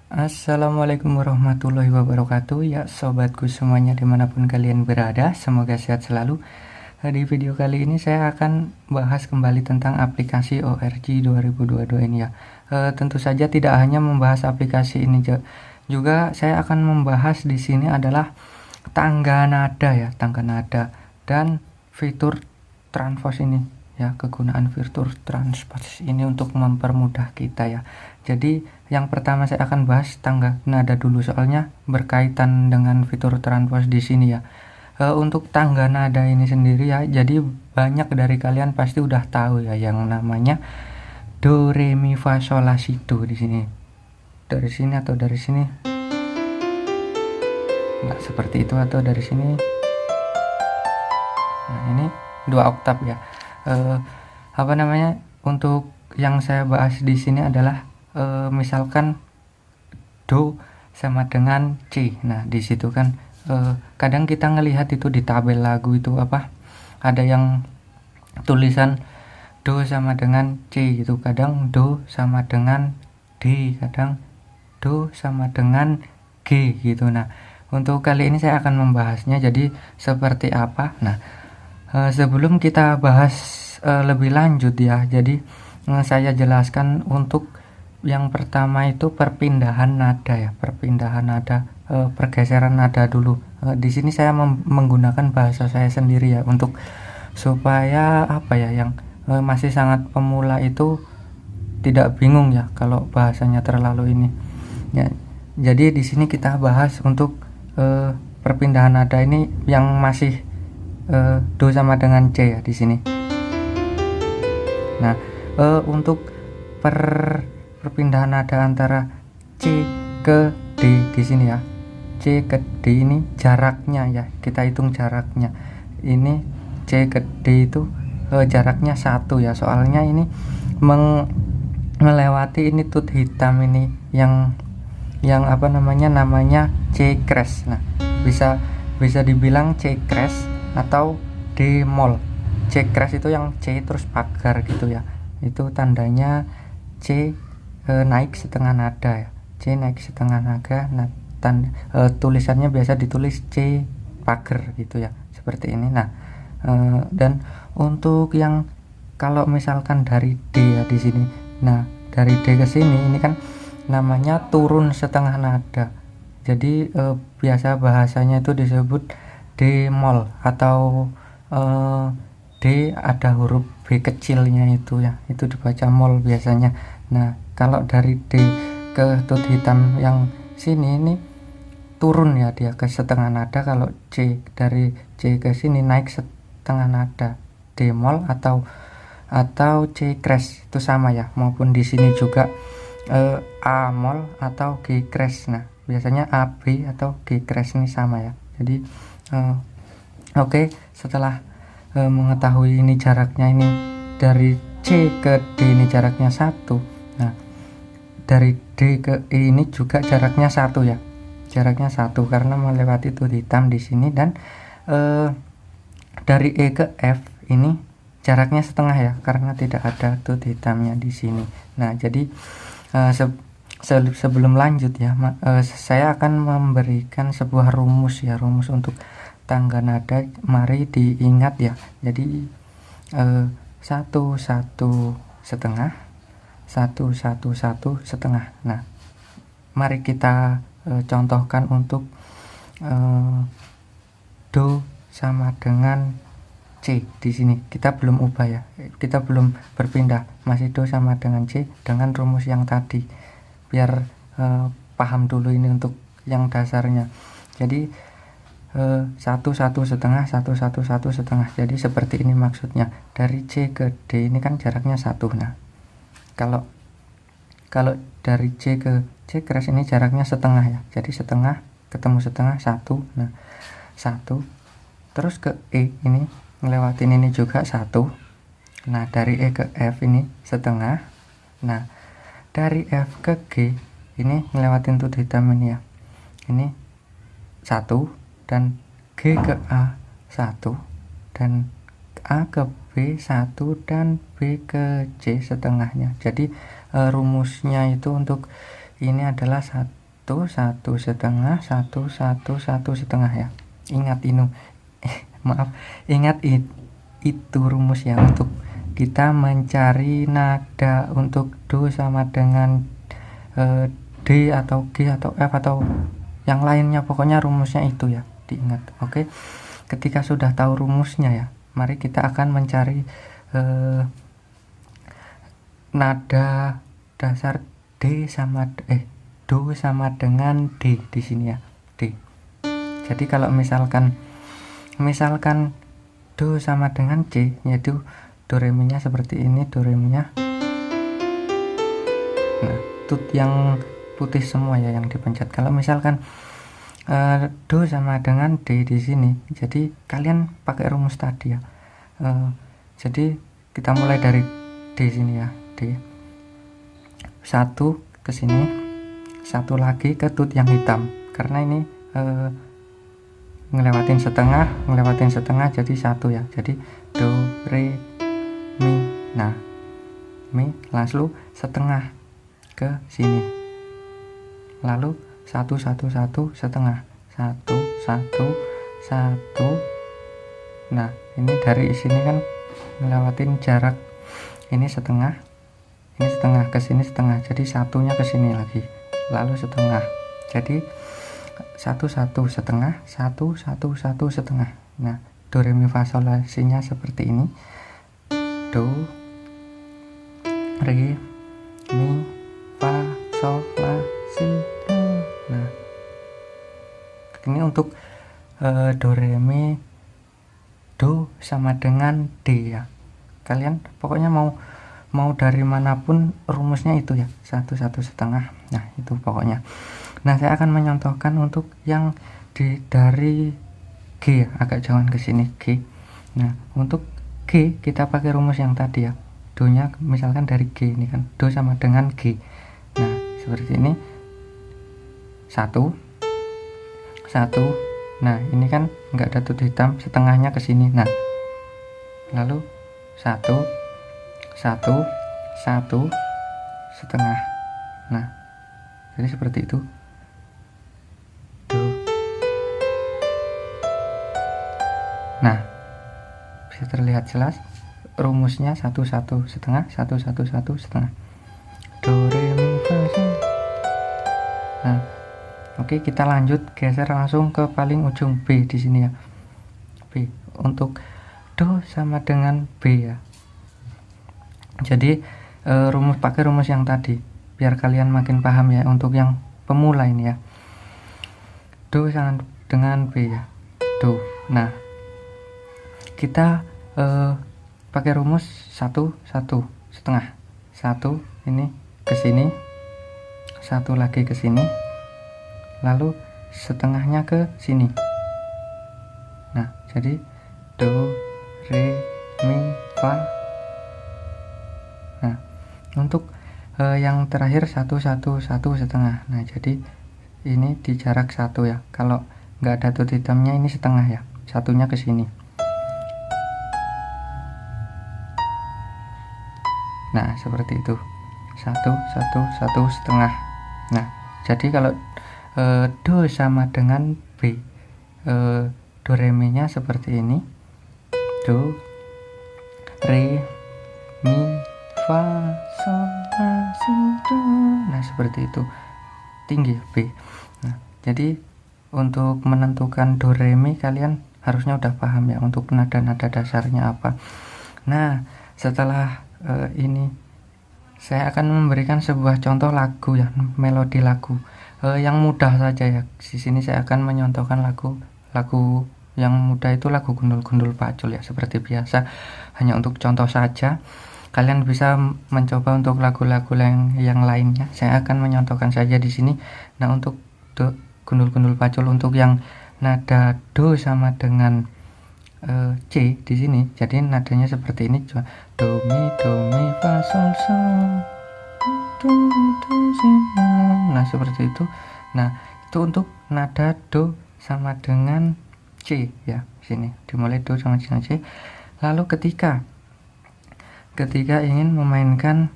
Assalamualaikum warahmatullahi wabarakatuh. Ya sobatku semuanya dimanapun kalian berada, semoga sehat selalu. Di video kali ini saya akan bahas kembali tentang aplikasi ORG 2022 ini ya. Tentu saja tidak hanya membahas aplikasi ini, juga saya akan membahas di sini adalah tangga nada ya, tangga nada dan fitur transpose ini ya, kegunaan fitur transpose ini untuk mempermudah kita ya. Jadi yang pertama saya akan bahas tangga nada dulu, soalnya berkaitan dengan fitur transpose di sini ya. Untuk tangga nada ini sendiri ya, jadi banyak dari kalian pasti udah tahu ya yang namanya do re mi fa sol la si do di sini. Dari sini atau dari sini? Nggak seperti itu, atau dari sini. Nah, ini 2 oktav ya. Untuk yang saya bahas di sini adalah misalkan do sama dengan C. Nah, di situ kan kadang kita ngelihat itu di tabel lagu itu ada yang tulisan do sama dengan C gitu. Kadang do sama dengan D, kadang do sama dengan G gitu. Nah, untuk kali ini saya akan membahasnya jadi seperti apa. Nah, sebelum kita bahas lebih lanjut ya, jadi saya jelaskan untuk yang pertama itu perpindahan nada ya, perpindahan nada, pergeseran nada dulu. Di sini saya menggunakan bahasa saya sendiri ya, untuk supaya yang masih sangat pemula itu tidak bingung ya kalau bahasanya terlalu ini ya. Jadi di sini kita bahas untuk perpindahan nada ini yang masih do sama dengan C ya di sini. Nah, untuk perpindahan nada antara C ke D di sini ya. C ke D ini jaraknya ya, kita hitung jaraknya. Ini C ke D itu jaraknya 1 ya, soalnya ini melewati ini tut hitam ini yang namanya C crash. Nah, bisa dibilang C crash atau D mol. C crash itu yang C terus pagar gitu ya, itu tandanya C naik setengah nada ya, C naik setengah nada. Nah, tulisannya biasa ditulis C pagar gitu ya, seperti ini. Nah, dan untuk yang kalau misalkan dari D ya di sini, nah dari D ke sini ini kan namanya turun setengah nada. Jadi biasa bahasanya itu disebut D mol atau D ada huruf B kecilnya itu ya, itu dibaca mol biasanya. Nah, kalau dari D ke tut hitam yang sini ini turun ya, dia ke setengah nada. Kalau C dari C ke sini naik setengah nada, D mol atau C crash itu sama ya, maupun di sini juga A mol atau G crash. Nah, biasanya A B atau G crash ini sama ya. Jadi oke, setelah mengetahui ini jaraknya, ini dari C ke D ini jaraknya 1. Nah, dari D ke E ini juga jaraknya 1 ya, jaraknya 1 karena melewati tut hitam di sini. Dan dari E ke F ini jaraknya setengah ya, karena tidak ada tut hitamnya di sini. Nah, jadi sebelum lanjut ya, saya akan memberikan sebuah rumus ya, rumus untuk tangga nada. Mari diingat ya. Jadi 1 1 setengah, 1 1 1 setengah. Nah, mari kita contohkan untuk do sama dengan C di sini. Kita belum ubah ya, kita belum berpindah, masih do sama dengan C dengan rumus yang tadi, biar paham dulu ini untuk yang dasarnya. Jadi 1 1 setengah, 1 1 1 setengah. Jadi seperti ini maksudnya. Dari C ke D ini kan jaraknya 1. Nah, kalau dari C ke C crash ini jaraknya setengah ya. Jadi setengah ketemu setengah 1. Nah, 1. Terus ke E ini ngelewatin ini juga 1. Nah, dari E ke F ini setengah. Nah, dari F ke G ini ngelewatin tut hitam ini ya. Ini 1. Dan G ke A 1, dan A ke B 1, dan B ke C setengahnya. Jadi rumusnya itu untuk ini adalah 1 setengah, 1 1 ya. Ingat ini, maaf, ingat itu rumus ya, untuk kita mencari nada untuk do sama dengan D atau G atau F atau yang lainnya, pokoknya rumusnya itu ya, diingat. Oke, ketika sudah tahu rumusnya ya, mari kita akan mencari nada dasar D sama do sama dengan D di sini ya, D. Jadi kalau misalkan do sama dengan C, yaitu do re mi nya seperti ini, do re mi nya. Nah, tut yang putih semua ya yang dipencet. Kalau misalkan do sama dengan D di sini, jadi kalian pakai rumus tadi ya. Jadi kita mulai dari D sini ya, D. 1 ke sini, 1 lagi ke tut yang hitam, karena ini ngelewatin setengah jadi 1 ya. Jadi do re mi. Nah, mi lalu setengah ke sini, lalu 1 1 1 setengah, 1 1 1. Nah, ini dari sini kan ngelewatin jarak, ini setengah ke sini setengah, jadi satunya ke sini lagi, lalu setengah, jadi 1 1 setengah, 1 1 1 setengah. Nah, do re mi fa sol la si nya seperti ini, do re mi fa sol la si do. Nah, ini untuk do re mi do sama dengan D ya. Kalian pokoknya mau dari manapun rumusnya itu ya, 1 1 setengah. Nah, itu pokoknya. Nah, saya akan menyontohkan untuk yang dari G ya, agak jauhan ke sini G. Nah, untuk G kita pakai rumus yang tadi ya. Do nya misalkan dari G ini kan, do sama dengan G. Nah, seperti ini. 1 1. Nah, ini kan enggak ada tut hitam, setengahnya ke sini. Nah, lalu 1 1 1 setengah. Nah, jadi seperti itu. Do. Nah, bisa terlihat jelas rumusnya 1 1 setengah, 1 1 1 setengah. Do re mi fa sol. Nah, oke, kita lanjut geser langsung ke paling ujung B di sini ya. B untuk do sama dengan B ya. Jadi pakai rumus yang tadi biar kalian makin paham ya, untuk yang pemula ini ya. Do sama dengan B ya, do. Nah, kita pakai rumus 1 1 setengah, 1 ini ke sini, 1 lagi ke sini, lalu setengahnya ke sini. Nah, jadi do re mi fa. Nah, untuk yang terakhir 1 1 1 setengah. Nah, jadi ini di jarak 1 ya. Kalau nggak ada tut hitamnya ini setengah ya, satunya ke sini. Nah, seperti itu, 1 1 1 setengah. Nah, jadi kalau do sama dengan B, do re mi nya seperti ini, do re mi fa sol la si do. Nah, seperti itu, tinggi B. Nah, jadi untuk menentukan do re mi kalian harusnya udah paham ya untuk nada-nada dasarnya apa. Nah, setelah ini saya akan memberikan sebuah contoh lagu ya, melodi lagu yang mudah saja ya. Di sini saya akan menyontohkan lagu yang mudah, itu lagu Gundul-Gundul Pacul ya, seperti biasa, hanya untuk contoh saja. Kalian bisa mencoba untuk lagu-lagu yang lainnya. Saya akan menyontohkan saja di sini. Nah, untuk Gundul-Gundul Pacul untuk yang nada do sama dengan C di sini, jadi nadanya seperti ini, coba do mi fa sol sol do do si. Nah, seperti itu. Nah, itu untuk nada do sama dengan C ya. Sini dimulai do sama dengan C. Lalu ketika ingin memainkan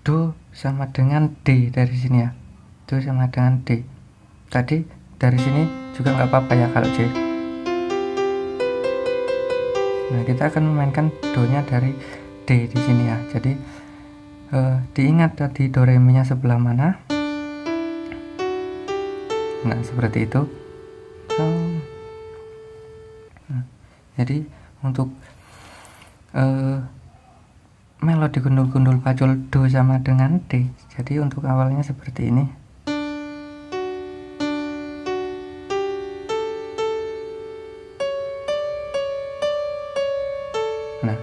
do sama dengan D dari sini ya, Do sama dengan D. Tadi dari sini juga nggak apa-apa ya kalau C. Nah, kita akan memainkan do-nya dari D di sini ya. Jadi diingat tadi do re mi nya sebelah mana. Nah, seperti itu. Nah, jadi untuk melodi gundul-gundul pacul do sama dengan D. Jadi untuk awalnya seperti ini. Nah,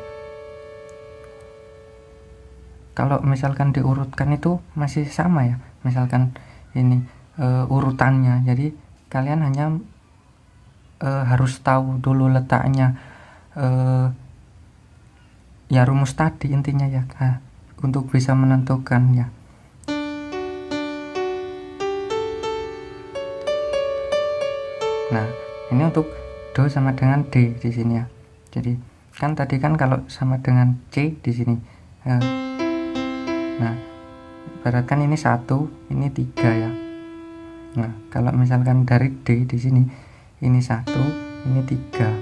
kalau misalkan diurutkan itu masih sama ya, misalkan ini urutannya, jadi kalian hanya harus tahu dulu letaknya ya rumus tadi intinya ya, untuk bisa menentukan ya. Nah, ini untuk do sama dengan D di sini ya. Jadi kan tadi kan kalau sama dengan C di sini. Nah, ibaratkan ini 1, ini 3 ya. Nah, kalau misalkan dari D di sini ini 1, ini 3.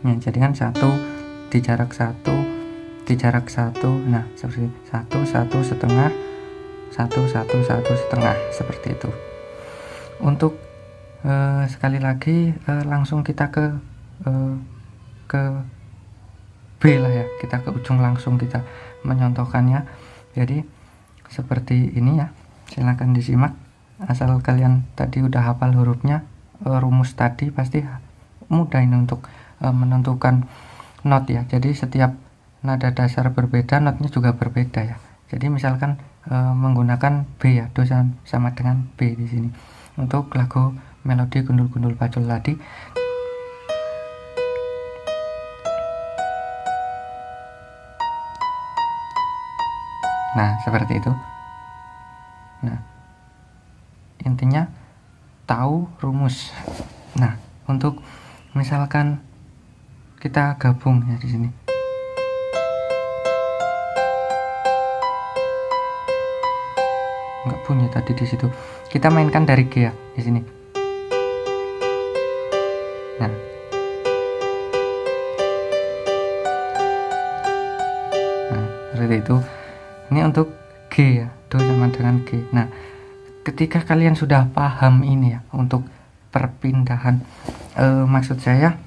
Nah, jadi kan 1 di jarak 1 di jarak 1. Nah, seperti 1 1 setengah 1 1 1 setengah, seperti itu. Untuk sekali lagi langsung kita ke B lah ya, kita ke ujung langsung kita menyontohkannya. Jadi seperti ini ya, silahkan disimak. Asal kalian tadi udah hafal hurufnya, rumus tadi pasti mudah ini untuk menentukan not ya. Jadi setiap nada dasar berbeda, notnya juga berbeda ya. Jadi misalkan menggunakan B ya, do sama dengan B di sini. Untuk lagu melodi gundul-gundul pacul tadi. Nah, seperti itu. Nah, intinya tahu rumus. Nah, untuk misalkan kita gabung ya di sini. Enggak bunyi tadi di situ. Kita mainkan dari G ya di sini. Nah, seperti itu. Ini untuk G ya, do sama dengan G. Nah, ketika kalian sudah paham ini ya untuk perpindahan, maksud saya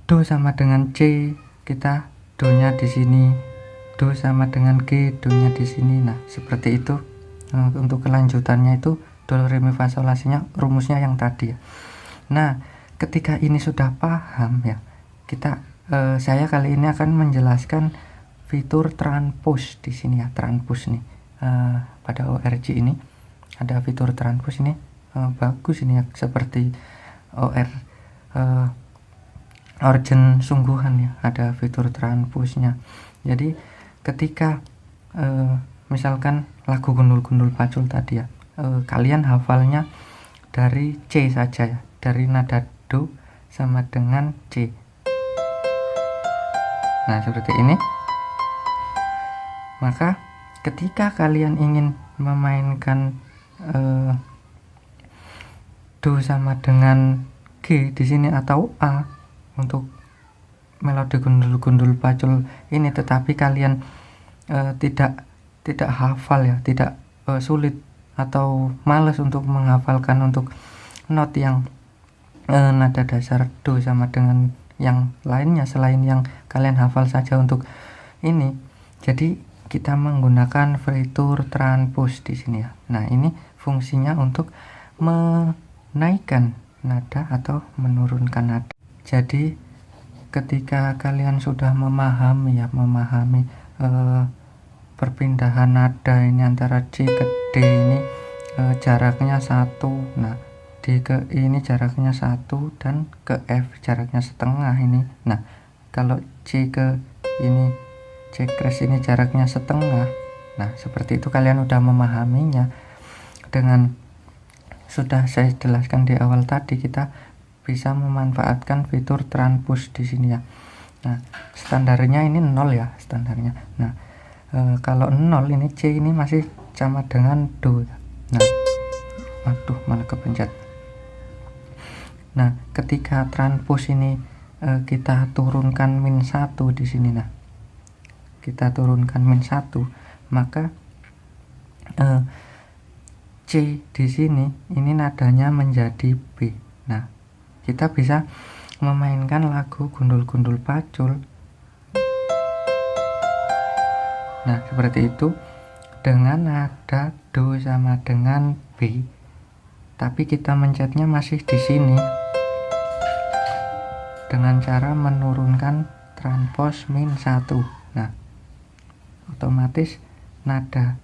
do sama dengan C, kita do-nya di sini, do sama dengan G, do-nya di sini. Nah, seperti itu. Untuk kelanjutannya itu do re mi fa sol la si nya rumusnya yang tadi ya. Nah, ketika ini sudah paham ya, saya kali ini akan menjelaskan fitur transpose di sini ya, transpose nih. Pada ORG ini ada fitur transpose ini, bagus ini ya, seperti origin sungguhan ya, ada fitur transpose-nya. Jadi ketika misalkan lagu gundul-gundul pacul tadi ya, kalian hafalnya dari C saja ya, dari nada do sama dengan C. Nah, seperti ini. Maka ketika kalian ingin memainkan do sama dengan G di sini atau A untuk melodi gundul-gundul pacul ini, tetapi kalian tidak hafal ya, tidak sulit atau males untuk menghafalkan untuk not yang nada dasar do sama dengan yang lainnya selain yang kalian hafal saja untuk ini. Jadi kita menggunakan fitur transpose di sini ya. Nah, ini fungsinya untuk menaikkan nada atau menurunkan nada. Jadi ketika kalian sudah memahami perpindahan nada ini antara C ke D ini jaraknya 1. Nah, D ke E ini jaraknya 1 dan ke F jaraknya setengah ini. Nah, kalau C ke ini C crash ini jaraknya setengah. Nah, seperti itu kalian udah memahaminya. Dengan sudah saya jelaskan di awal tadi, kita bisa memanfaatkan fitur transpose di sini ya. Nah, standarnya ini 0 ya standarnya. Nah, kalau 0 ini C ini masih sama dengan do. Nah, aduh malah kepencet. Nah, ketika transpose ini kita turunkan -1 di sini. Nah, kita turunkan -1, maka C di sini ini nadanya menjadi B. Nah, kita bisa memainkan lagu Gundul-Gundul Pacul. Nah, seperti itu dengan nada do sama dengan B. Tapi kita mencetnya masih di sini dengan cara menurunkan transpose -1. Nah, otomatis nada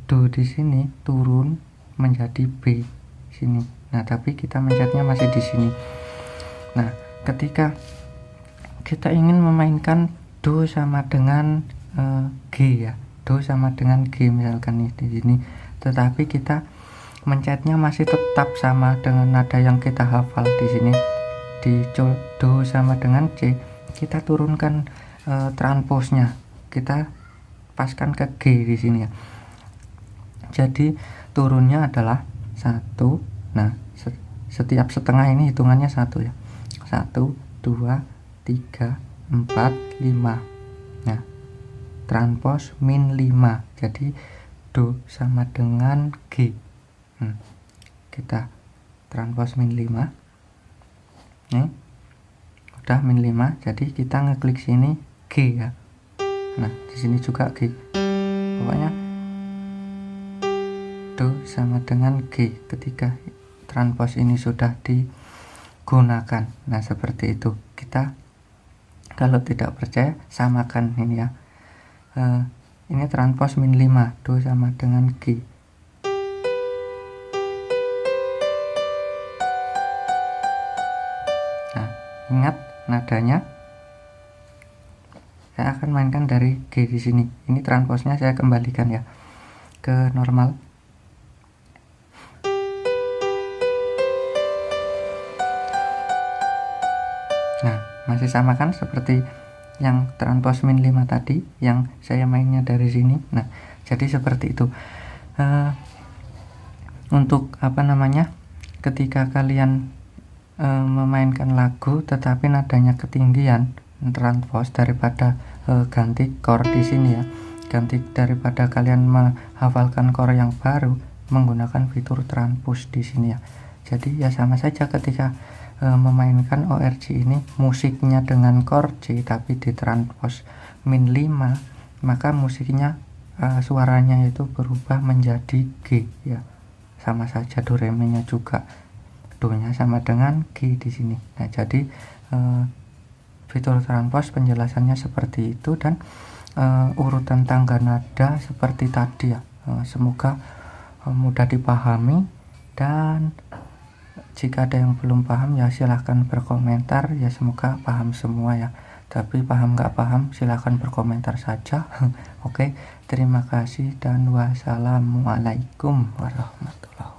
do di sini turun menjadi B sini. Nah, tapi kita mencetnya masih di sini. Nah, ketika kita ingin memainkan do sama dengan G ya, do sama dengan G misalkan nih di sini, tetapi kita mencetnya masih tetap sama dengan nada yang kita hafal di sini. Di do sama dengan C, kita turunkan transposnya, kita paskan ke G di sini ya. Jadi turunnya adalah 1. Nah, setiap setengah ini hitungannya 1 ya. 1, 2, 3, 4, 5. Nah, transpose -5. Jadi do sama dengan G. Kita transpose -5. Nih, udah -5. Jadi kita ngeklik sini G ya. Nah, di sini juga G. Pokoknya do sama dengan G ketika transpose ini sudah digunakan. Nah, seperti itu. Kita kalau tidak percaya samakan ini ya. Ini transpose -5, do sama dengan G. Nah, ingat nadanya. Saya akan mainkan dari G di sini. Ini transposnya saya kembalikan ya ke normal. Nah, masih sama kan seperti yang transpose -5 tadi yang saya mainnya dari sini. Nah, jadi seperti itu. Untuk ketika kalian memainkan lagu tetapi nadanya ketinggian, transpose daripada ganti chord di sini ya, ganti daripada kalian menghafalkan chord yang baru menggunakan fitur transpose di sini ya. Jadi ya sama saja ketika memainkan ORG ini, musiknya dengan chord C tapi ditranspose -5, maka musiknya suaranya itu berubah menjadi G ya. Sama saja do re mi nya juga, do nya sama dengan G di sini. Nah, jadi fitur transpose penjelasannya seperti itu, dan urutan tangga nada seperti tadi ya. Semoga mudah dipahami, dan jika ada yang belum paham ya silahkan berkomentar ya, semoga paham semua ya. Tapi paham nggak paham silahkan berkomentar saja. Oke, terima kasih dan wassalamualaikum warahmatullahi wabarakatuh.